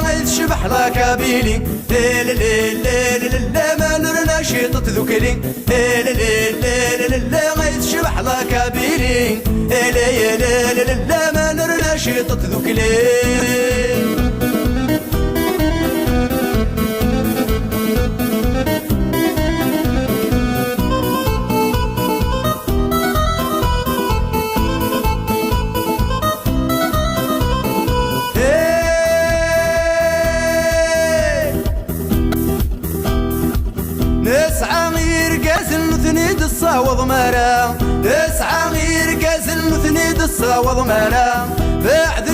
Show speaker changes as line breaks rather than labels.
غيث شبح لاكابيلي ما نرنا شيطة ذكلي غيث شبح لاكابيلي ما نرنا شيطة ذكلي. نسعى غير قازل نثنيد الصاوض مرا، نسعى غير قازل نثنيد الصاوض مرا بعد